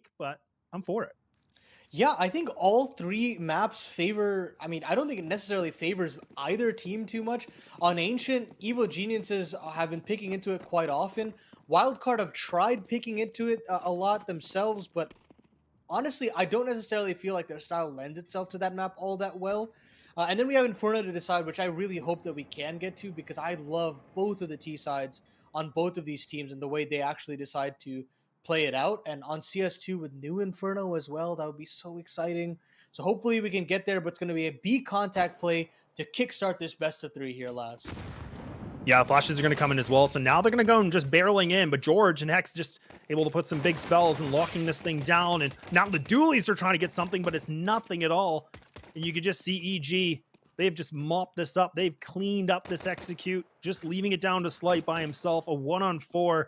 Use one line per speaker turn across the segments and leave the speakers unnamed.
take, but I'm for it.
Yeah, I think all three maps favor. I mean, I don't think it necessarily favors either team too much. On Ancient, Evil Geniuses have been picking into it quite often. Wildcard have tried picking into it a lot themselves, but honestly, I don't necessarily feel like their style lends itself to that map all that well. And then we have Inferno to decide, which I really hope that we can get to because I love both of the T sides on both of these teams and the way they actually decide to play it out. And on CS2 with new Inferno as well, that would be so exciting. So hopefully we can get there, but it's going to be a B contact play to kickstart this best of three here, lads.
Yeah, flashes are going to come in as well. So now they're going to go and just barreling in, but George and Hex just able to put some big spells and locking this thing down. And now the dualies are trying to get something, but it's nothing at all. And you can just see EG. They've just mopped this up. They've cleaned up this execute, just leaving it down to Slight by himself. A 1-on-4.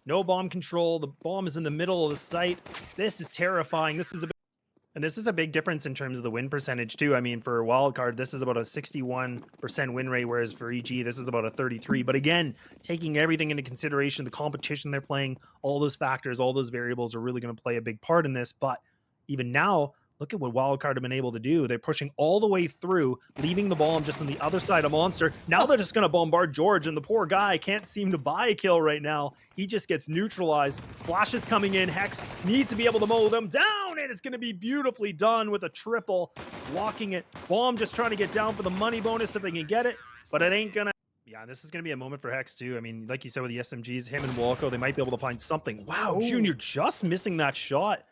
No bomb control. The bomb is in the middle of the site. This is terrifying. This is a big difference in terms of the win percentage, too. I mean, for Wildcard, this is about a 61% win rate, whereas for EG, this is about a 33%. But again, taking everything into consideration, the competition they're playing, all those factors, all those variables are really going to play a big part in this. But even now, look at what Wildcard have been able to do. They're pushing all the way through, leaving the bomb just on the other side of Monster. Now they're just going to bombard George, and the poor guy can't seem to buy a kill right now. He just gets neutralized. Flash is coming in. Hex needs to be able to mow them down, and it's going to be beautifully done with a triple, locking it. Bomb just trying to get down for the money bonus if they can get it, but it ain't going to. Yeah, this is going to be a moment for Hex, too. I mean, like you said with the SMGs, him and Walco, they might be able to find something. Wow, Junior just missing that shot.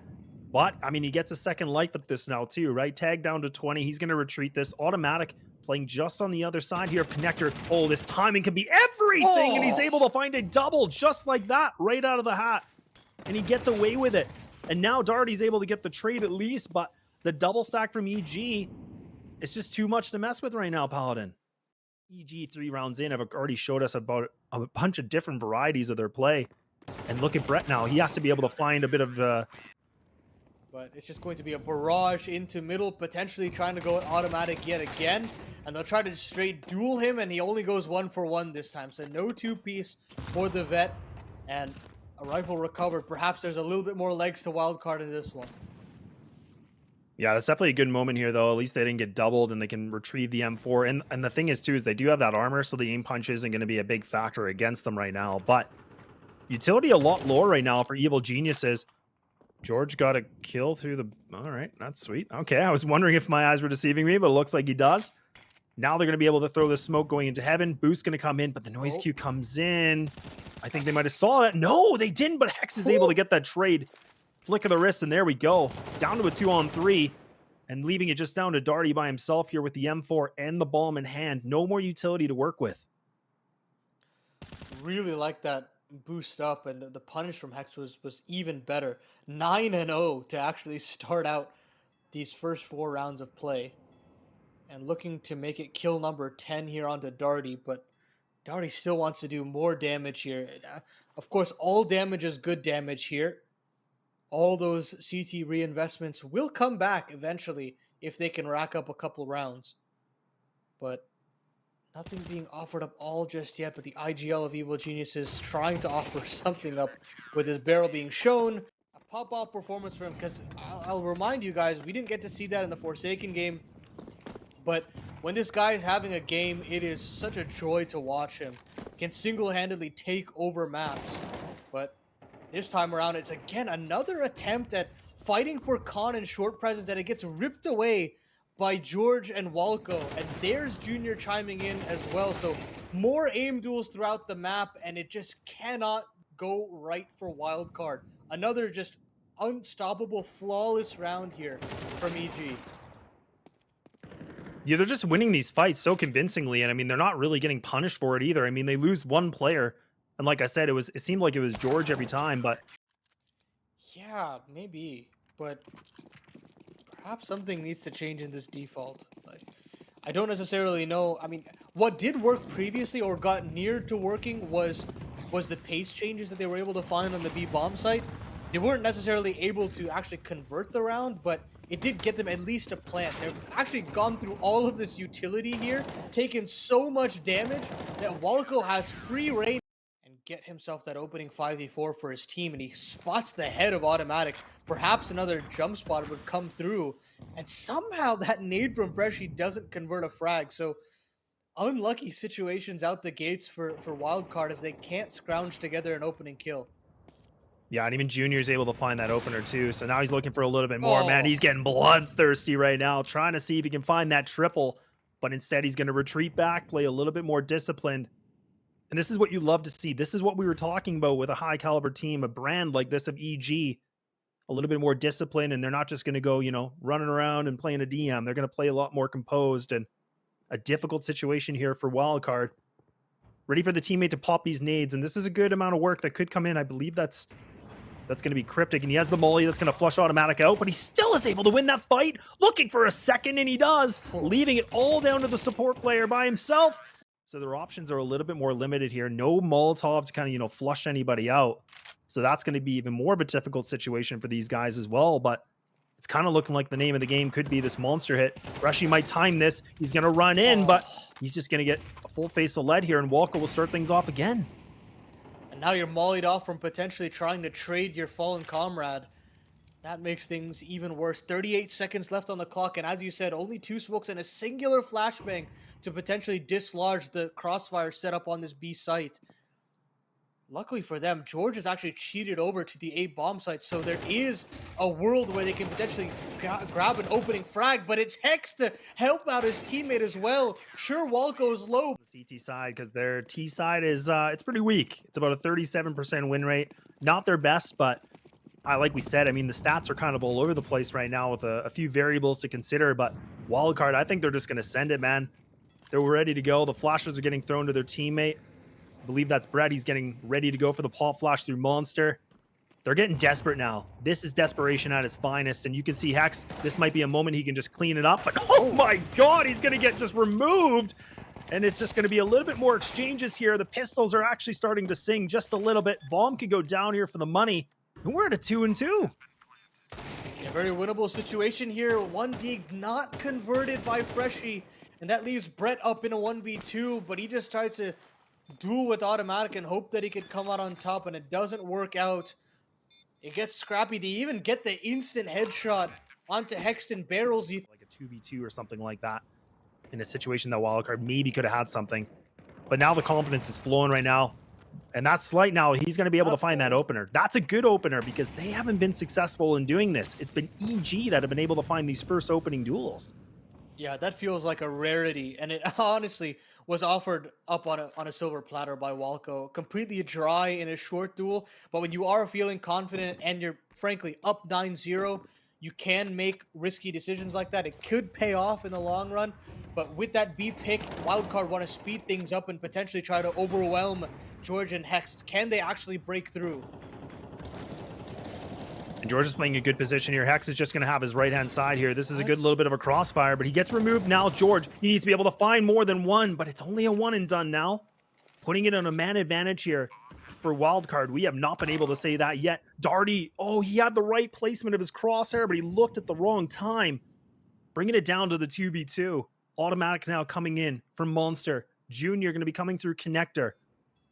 But, I mean, he gets a second life at this now, too, right? Tag down to 20. He's going to retreat this. Automatic playing just on the other side here of Connector. Oh, this timing can be everything, and he's able to find a double just like that right out of the hat. And he gets away with it. And now Darty's able to get the trade at least, but the double stack from EG, it's just too much to mess with right now, Paladin. EG 3 rounds in have already showed us about a bunch of different varieties of their play. And look at Brett now. He has to be able to find a bit of...
But it's just going to be a barrage into middle, potentially trying to go automatic yet again. And they'll try to straight duel him, and he only goes 1-for-1 this time. So no two-piece for the vet. And a rifle recovered. Perhaps there's a little bit more legs to Wildcard in this one.
Yeah, that's definitely a good moment here, though. At least they didn't get doubled, and they can retrieve the M4. And the thing is, too, is they do have that armor, so the aim punch isn't going to be a big factor against them right now. But utility a lot lower right now for Evil Geniuses. George got a kill through the... All right, that's sweet. Okay, I was wondering if my eyes were deceiving me, but it looks like he does. Now they're going to be able to throw this smoke going into heaven. Boost going to come in, but the noise cue comes in. I think they might have saw that. No, they didn't, but Hex is able to get that trade. Flick of the wrist, and there we go. Down to a 2-on-3, and leaving it just down to Darty by himself here with the M4 and the bomb in hand. No more utility to work with.
Really like that boost up, and the punish from Hex was even better. 9-0 to actually start out these first 4 rounds of play, and looking to make it kill number 10 here onto Darty, but Darty still wants to do more damage here. Of course, all damage is good damage here. All those CT reinvestments will come back eventually if they can rack up a couple rounds, but nothing being offered up all just yet, but the IGL of Evil Geniuses trying to offer something up with his barrel being shown. A pop-off performance for him, because I'll remind you guys, we didn't get to see that in the Forsaken game, but when this guy is having a game, it is such a joy to watch him. Can single-handedly take over maps, but this time around, it's again another attempt at fighting for Khan and short presence, and it gets ripped away by George and Walco, and there's Junior chiming in as well. So more aim duels throughout the map, and it just cannot go right for Wildcard. Another just unstoppable, flawless round here from EG.
Yeah, they're just winning these fights so convincingly, and I mean, they're not really getting punished for it either. I mean, they lose one player, and like I said, it seemed like it was George every time, but...
Yeah, maybe, but... perhaps something needs to change in this default. Like, I don't necessarily know. I mean, what did work previously or got near to working was the pace changes that they were able to find on the B bomb site. They weren't necessarily able to actually convert the round, but it did get them at least a plant. They've actually gone through all of this utility here, taken so much damage that Walco has free reign and get himself that opening 5v4 for his team, and he spots the head of Automatic. Perhaps another jump spot would come through, and somehow that nade from Freshy doesn't convert a frag. So unlucky situations out the gates for Wildcard, as they can't scrounge together an opening kill.
Yeah, and even Junior is able to find that opener too. So now he's looking for a little bit more.
Oh.
Man, he's getting bloodthirsty right now, trying to see if he can find that triple. But instead, he's going to retreat back, play a little bit more disciplined. And this is what you love to see. This is what we were talking about with a high caliber team, a brand like this of EG. A little bit more disciplined, and they're not just going to go, running around and playing a DM. They're going to play a lot more composed, and a difficult situation here for Wildcard. Ready for the teammate to pop these nades, and this is a good amount of work that could come in. I believe that's going to be Cryptic, and he has the molly that's going to flush Automatic out, but he still is able to win that fight, looking for a second, and he does, leaving it all down to the support player by himself. So their options are a little bit more limited here. No Molotov to kind of, flush anybody out. So that's going to be even more of a difficult situation for these guys as well, but it's kind of looking like the name of the game could be this monster hit. Rushy might time this. He's going to run in, but he's just going to get a full face of lead here, and Walker will start things off again.
And now you're mollied off from potentially trying to trade your fallen comrade. That makes things even worse. 38 seconds left on the clock, and as you said, only 2 smokes and a singular flashbang to potentially dislodge the crossfire set up on this B site. Luckily for them, George has actually cheated over to the A bomb site, so there is a world where they can potentially grab an opening frag, but it's Hex to help out his teammate as well. Sure, Wall goes low.
The CT side, because their T side is it's pretty weak. It's about a 37% win rate. Not their best, but like we said, I mean, the stats are kind of all over the place right now with a few variables to consider, but Wildcard, I think they're just going to send it, man. They're ready to go. The flashes are getting thrown to their teammate. I believe that's Brett. He's getting ready to go for the pop flash through Monster. They're getting desperate now. This is desperation at its finest, and you can see Hex. This might be a moment he can just clean it up, but oh my god, he's going to get just removed, and it's just going to be a little bit more exchanges here. The pistols are actually starting to sing just a little bit. Bomb could go down here for the money, and we're at a 2-2.
A very winnable situation here. 1 dig not converted by Freshy, and that leaves Brett up in a 1v2, but he just tries to duel with Automatic and hope that he could come out on top, and it doesn't work out. It gets scrappy. They even get the instant headshot onto Hexton Barrels.
Like a 2v2 or something like that in a situation that Wildcard maybe could have had something. But now the confidence is flowing right now. And that's Slight now. He's going to be able to find that opener. That's a good opener because they haven't been successful in doing this. It's been EG that have been able to find these first opening duels.
Yeah, that feels like a rarity, and it honestly was offered up on a silver platter by Walco. Completely dry in a short duel, but when you are feeling confident and you're frankly up 9-0, you can make risky decisions like that. It could pay off in the long run, but with that B pick, Wildcard want to speed things up and potentially try to overwhelm George and Hex. Can they actually break through?
And George is playing a good position here. Hex is just going to have his right-hand side here. This is a good little bit of a crossfire, but he gets removed now. George, he needs to be able to find more than one, but it's only a one and done now. Putting it on a man advantage here for Wildcard. We have not been able to say that yet. Darty, oh, he had the right placement of his crosshair, but he looked at the wrong time. Bringing it down to the 2v2. Automatic now coming in from Monster. Junior going to be coming through Connector.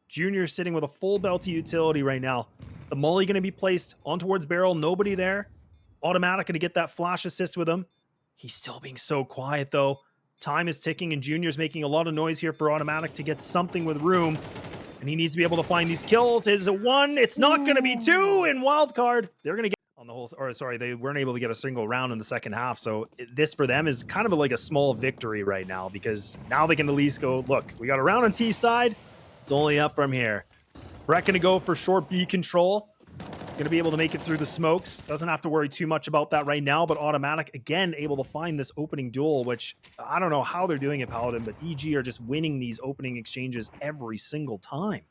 Junior sitting with a full belt utility right now. The molly going to be placed on towards Barrel. Nobody there. Automatic going to get that flash assist with him. He's still being so quiet, though. Time is ticking, and Junior's making a lot of noise here for Automatic to get something with room. And he needs to be able to find these kills. Is it one? It's not going to be two in Wildcard. They're going to get on the whole... Or, sorry, they weren't able to get a single round in the second half. So this, for them, is kind of like a small victory right now. Because now they can at least go, look, we got a round on T side. It's only up from here. Brett going to go for short B control. Going to be able to make it through the smokes. Doesn't have to worry too much about that right now, but Automatic, again, able to find this opening duel, which I don't know how they're doing it, Paladin, but EG are just winning these opening exchanges every single time.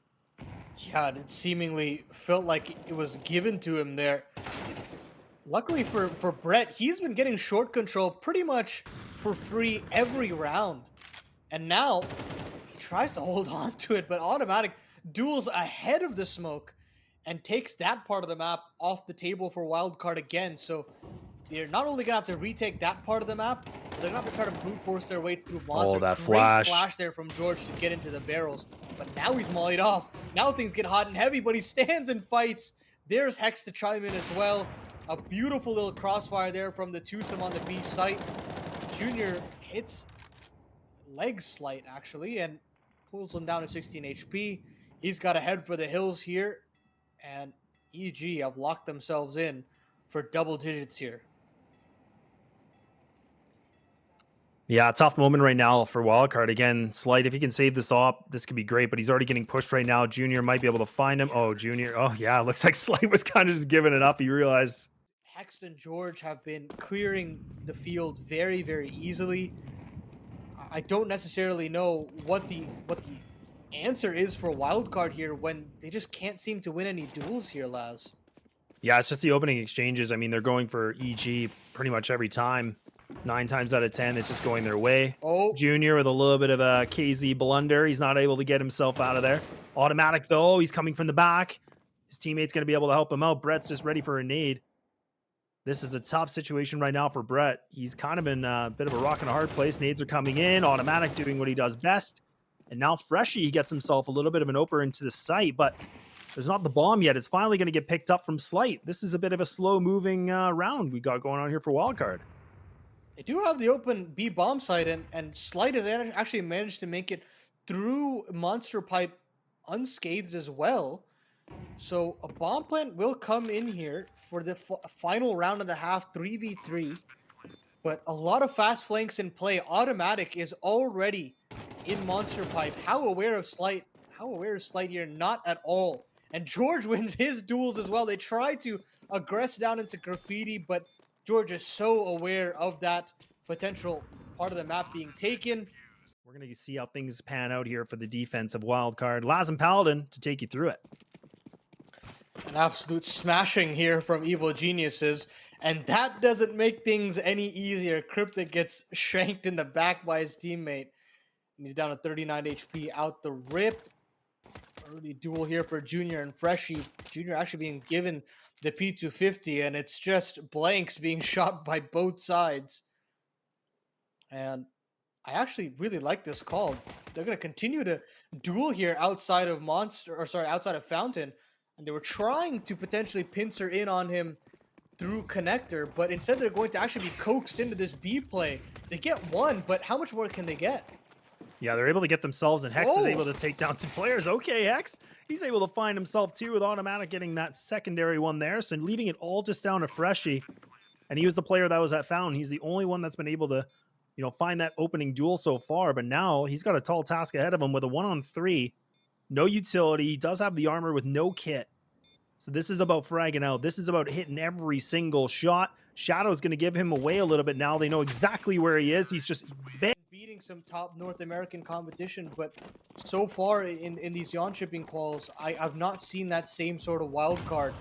Yeah, it seemingly felt like it was given to him there. Luckily for Brett, he's been getting short control pretty much for free every round. And now, he tries to hold on to it, but Automatic duels ahead of the smoke and takes that part of the map off the table for Wildcard again. So they're not only gonna have to retake that part of the map, they're gonna have to try to brute force their way through Monster.
Oh, that
Great
flash.
flash there from George to get into the barrels. But now he's mollied off. Now things get hot and heavy, but he stands and fights. There's Hex to chime in as well. A beautiful little crossfire there from the twosome on the B site. Junior hits leg slight actually and pulls him down to 16 HP. He's got to head for the hills here, and EG have locked themselves in for double digits here.
Yeah, tough moment right now for Wildcard. Again, Slight, if he can save this off, this could be great, but he's already getting pushed right now. Junior might be able to find him. Oh, Junior. Oh, yeah, looks like Slight was kind of just giving it up. He realized.
Hex and George have been clearing the field very, very easily. I don't necessarily know what the answer is for Wildcard here when they just can't seem to win any duels here, Laz.
Yeah, it's just the opening exchanges. I mean, they're going for EG pretty much every time. 9 times out of 10, it's just going their way.
Oh,
Junior with a little bit of a KZ blunder. He's not able to get himself out of there. Automatic, though. He's coming from the back. His teammate's going to be able to help him out. Brett's just ready for a nade. This is a tough situation right now for Brett. He's kind of in a bit of a rock and a hard place. Nades are coming in. Automatic doing what he does best. And now Freshie gets himself a little bit of an opener into the site, but there's not the bomb yet. It's finally going to get picked up from Slight. This is a bit of a slow-moving round we got going on here for Wildcard.
they do have the open B bomb site, and Slight has actually managed to make it through Monster Pipe unscathed as well. So a bomb plant will come in here for the final round and a half, 3v3. But a lot of fast flanks in play. Automatic is already in Monster Pipe. How aware of Slight? How aware is Slight here? Not at all. And George wins his duels as well. They try to aggress down into Graffiti, but George is so aware of that potential part of the map being taken.
We're going to see how things pan out here for the defense of Wildcard. Laz and Paladin to take you through it.
An absolute smashing here from Evil Geniuses, and that doesn't make things any easier. Cryptic gets shanked in the back by his teammate, and he's down to 39 HP out the rip. Early duel here for Junior and Freshie. Junior actually being given the P250, and it's just blanks being shot by both sides. And I actually really like this call. They're going to continue to duel here outside of outside of Fountain. And they were trying to potentially pincer in on him through Connector, but instead they're going to actually be coaxed into this B play. They get one, but how much more can they get?
Yeah, they're able to get themselves, and Hex is able to take down some players. Okay, Hex, he's able to find himself too with Automatic getting that secondary one there, so leaving it all just down to Freshie. And he was the player that was at Fountain. He's the only one that's been able to, find that opening duel so far, but now he's got a tall task ahead of him with a 1-on-3. No utility. He does have the armor with no kit. So this is about fragging out. This is about hitting every single shot. Shadow's going to give him away a little bit now. They know exactly where he is. He's just
beating some top North American competition, but so far in these Jönköping quals, I've not seen that same sort of wild card.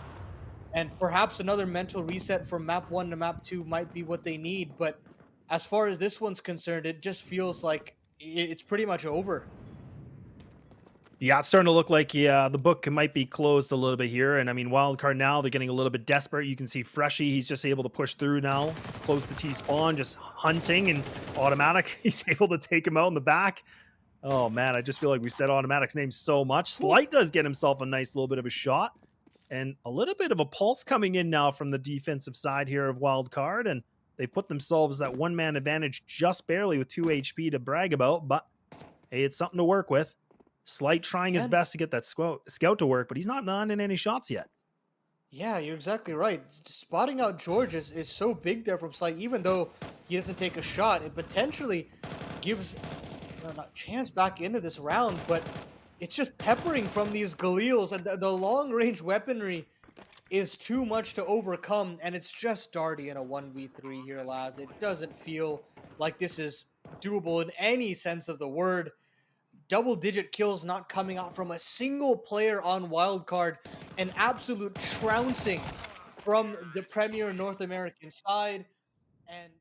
And perhaps another mental reset from map 1 to map 2 might be what they need, but as far as this one's concerned, it just feels like it's pretty much over.
Yeah, it's starting to look like the book might be closed a little bit here. And I mean, Wildcard now, they're getting a little bit desperate. You can see Freshie, he's just able to push through now, close to T-spawn, just hunting, and Automatic, he's able to take him out in the back. Oh man, I just feel like we've said Automatic's name so much. Slight does get himself a nice little bit of a shot, and a little bit of a pulse coming in now from the defensive side here of Wildcard, and they put themselves that one-man advantage just barely with 2 HP to brag about, but hey, it's something to work with. Slight trying his best to get that scout to work, but he's not landing any shots yet.
Yeah, you're exactly right. Spotting out George is so big there from Slight. Even though he doesn't take a shot, it potentially gives a chance back into this round, but it's just peppering from these Galils, and the long-range weaponry is too much to overcome, and it's just Darty in a 1v3 here, lads. It doesn't feel like this is doable in any sense of the word. Double-digit kills not coming out from a single player on Wildcard. An absolute trouncing from the Premier North American side. And